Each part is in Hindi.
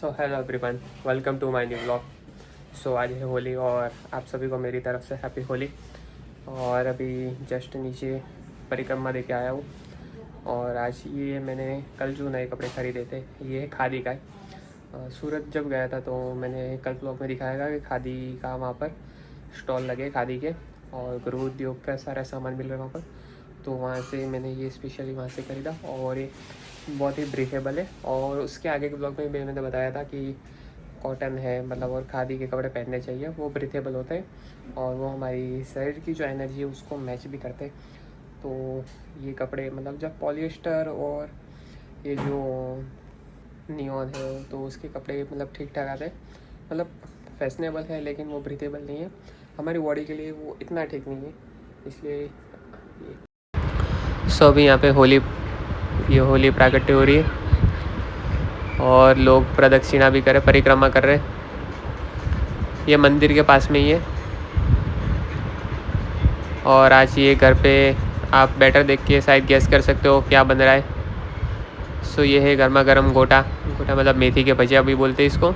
So hello everyone, welcome to my new blog. So आज है होली और आप सभी को मेरी तरफ से हैप्पी होली। और अभी जस्ट नीचे परिक्रमा दे के आया हूँ। और आज ये मैंने कल जो नए कपड़े ख़रीदे थे, ये है खादी का है। सूरत जब गया था तो मैंने कल ब्लॉग में दिखाया था कि खादी का वहाँ पर स्टॉल लगे खादी के, और गृह उद्योग का सारा सामान मिल रहा है वहाँ पर। तो वहाँ से मैंने ये स्पेशली वहाँ से ख़रीदा और ये बहुत ही ब्रीथेबल है। और उसके आगे के ब्लॉग में भी मैंने बताया था कि कॉटन है मतलब, और खादी के कपड़े पहनने चाहिए, वो ब्रीथेबल होते हैं और वो हमारी शरीर की जो एनर्जी है उसको मैच भी करते हैं। तो ये कपड़े मतलब जब पॉलिएस्टर और ये जो नियॉन है तो उसके कपड़े मतलब ठीक ठाक आते हैं, मतलब फैशनेबल है, लेकिन वो ब्रीथेबल नहीं है। हमारी बॉडी के लिए वो इतना ठीक नहीं है, इसलिए ये अभी यहाँ पे होली प्राकट्य हो रही है और लोग प्रदक्षिणा भी करे, परिक्रमा कर रहे हैं। ये मंदिर के पास में ही है। और आज ये घर पे आप बैटर देख के शायद गैस कर सकते हो क्या बन रहा है। सो ये है गर्मा गर्म गोटा मतलब मेथी के भजिया भी बोलते हैं इसको।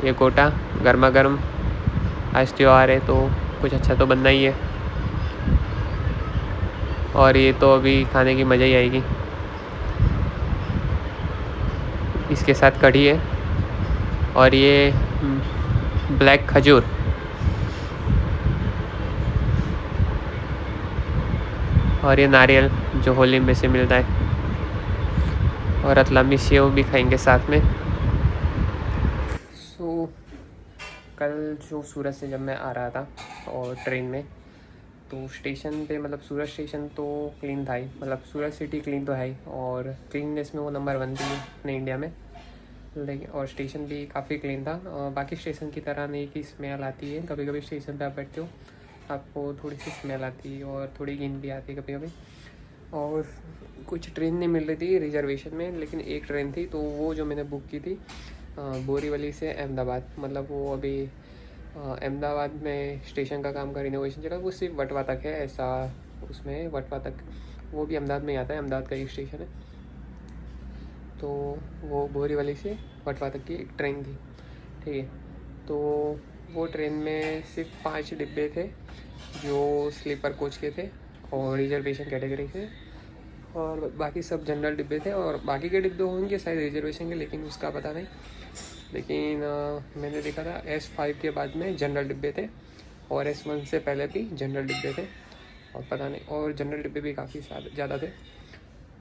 ये गोटा गर्मा गर्म, आज त्यौहार है तो कुछ अच्छा तो बनना ही है। और ये तो अभी खाने की मज़ा ही आएगी। इसके साथ कढ़ी है और ये ब्लैक खजूर, और ये नारियल जो होली में से मिलता है, और रतलामी सेव भी खाएंगे साथ में। सो कल जो सूरत से जब मैं आ रहा था और ट्रेन में, तो स्टेशन पे मतलब सूरत स्टेशन तो क्लीन था ही, मतलब सूरत सिटी क्लीन तो है ही, और क्लीननेस में वो नंबर 1 थी अपने इंडिया में। लेकिन और स्टेशन भी काफ़ी क्लीन था। और बाकी स्टेशन की तरह नहीं कि स्मेल आती है, कभी कभी स्टेशन पे आप बैठते हो आपको थोड़ी सी स्मेल आती है और थोड़ी गंध भी आती है कभी कभी। और कुछ ट्रेन नहीं मिल रही थी रिजर्वेशन में, लेकिन एक ट्रेन थी तो वो जो मैंने बुक की थी बोरीवली से अहमदाबाद, मतलब वो अभी अहमदाबाद में स्टेशन का काम का रिनोवेशन चला, वो सिर्फ वटवा तक है ऐसा। उसमें वटवा तक, वो भी अहमदाबाद में आता है, अहमदाबाद का एक स्टेशन है। तो वो बोरीवली से वटवा तक की एक ट्रेन थी, ठीक है। तो वो ट्रेन में सिर्फ 5 डिब्बे थे जो स्लीपर कोच के थे और रिजर्वेशन कैटेगरी के, और बाकी सब जनरल डिब्बे थे। और बाकी के डिब्बे होंगे शायद रिजर्वेशन के, लेकिन उसका पता नहीं। लेकिन मैंने देखा था S5 के बाद में जनरल डिब्बे थे, और S1 से पहले भी जनरल डिब्बे थे, और पता नहीं, और जनरल डिब्बे भी काफ़ी ज़्यादा थे।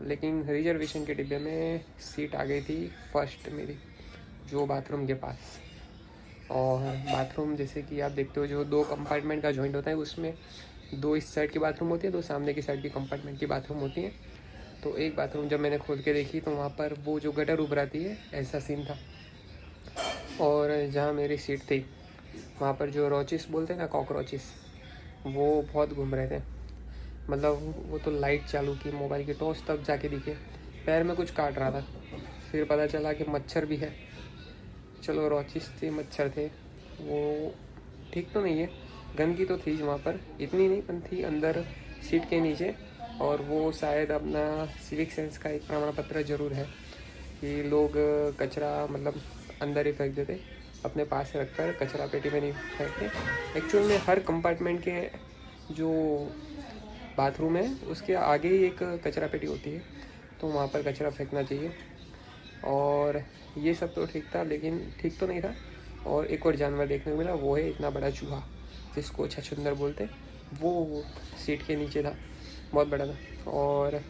लेकिन रिजर्वेशन के डिब्बे में सीट आ गई थी फर्स्ट मेरी, जो बाथरूम के पास। और बाथरूम जैसे कि आप देखते हो जो 2 कंपार्टमेंट का जॉइंट होता है, उसमें 2 इस साइड की बाथरूम होती है, 2 सामने की साइड की कंपार्टमेंट की बाथरूम होती है। तो एक बाथरूम जब मैंने खोल के देखी तो वहाँ पर वो जो गटर उभर आती है ऐसा सीन था। और जहाँ मेरी सीट थी वहाँ पर जो रोचिस बोलते हैं ना, कॉकरोचिस, वो बहुत घूम रहे थे। मतलब वो तो लाइट चालू की मोबाइल की टॉर्च तब जाके दिखे, पैर में कुछ काट रहा था, फिर पता चला कि मच्छर भी है। चलो रोचिस थे, मच्छर थे, वो ठीक तो नहीं है। गंदगी तो थी वहाँ पर, इतनी नहीं पर थी अंदर सीट के नीचे। और वो शायद अपना सिविक सेंस का एक प्रमाण पत्र ज़रूर है कि लोग कचरा मतलब अंदर ही फेंक देते, अपने पास रख कर कचरा पेटी में नहीं फेंकते। एक्चुअल में हर कंपार्टमेंट के जो बाथरूम है उसके आगे ही एक कचरा पेटी होती है, तो वहाँ पर कचरा फेंकना चाहिए। और ये सब तो ठीक था, लेकिन ठीक तो नहीं था। और एक और जानवर देखने को मिला, वो है इतना बड़ा चूहा जिसको छछूंदर बोलते, वो सीट के नीचे था, बहुत बड़ा था। और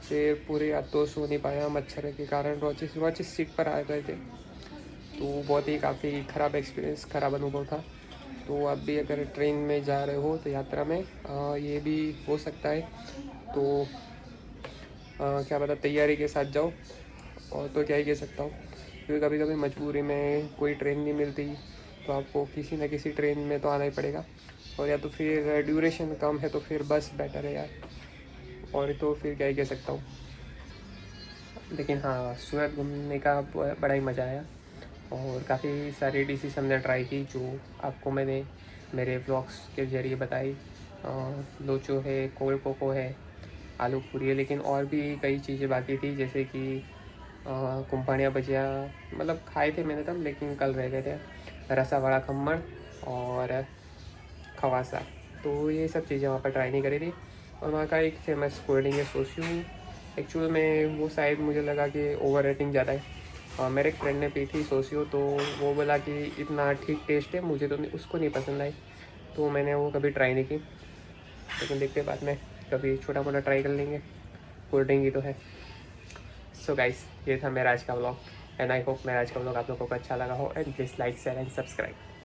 फिर पूरी रात तो सो नहीं पाया मच्छर के कारण, रोचिस सीट पर आ गए थे। तो बहुत ही काफ़ी ख़राब एक्सपीरियंस, ख़राब अनुभव था। तो आप भी अगर ट्रेन में जा रहे हो तो यात्रा में ये भी हो सकता है, तो क्या पता तैयारी के साथ जाओ। और तो क्या ही कह सकता हूँ, क्योंकि कभी कभी मजबूरी में कोई ट्रेन नहीं मिलती तो आपको किसी न किसी ट्रेन में तो आना ही पड़ेगा। और या तो फिर ड्यूरेशन कम है तो फिर बस बेटर है यार, और तो फिर क्या ही कह सकता हूँ। लेकिन हाँ, सूरत घूमने का बड़ा ही मज़ा आया, और काफ़ी सारी डिशेस हमने ट्राई की जो आपको मैंने मेरे व्लॉग्स के ज़रिए बताई। लोचो है, कोल्ड कोको है, आलू पूरी है, लेकिन और भी कई चीज़ें बाकी थी, जैसे कि कुंभाणिया भजिया मतलब खाए थे मैंने तब, लेकिन कल रह गए थे। रसा वाला खम्मड़ और खवासा, तो ये सब चीज़ें वहाँ पर ट्राई नहीं करी थी। और वहाँ का एक फेमस कोल्ड ड्रिंक है सोसियो। एक्चुअल में वो शायद मुझे लगा कि ओवर रेटिंग ज़्यादा है। मेरे एक फ्रेंड ने पी थी सोसियो, तो वो बोला कि इतना ठीक टेस्ट है, मुझे तो उसको नहीं पसंद आई, तो मैंने वो कभी ट्राई नहीं की। लेकिन देखते बाद में कभी छोटा मोटा ट्राई कर लेंगे, कोल्ड ड्रिंक ही तो है। सो गाइस, ये था मेरा आज का व्लॉग, एंड आई होप मेरा आज का व्लॉग आप लोगों को अच्छा लगा हो। And please like share and subscribe.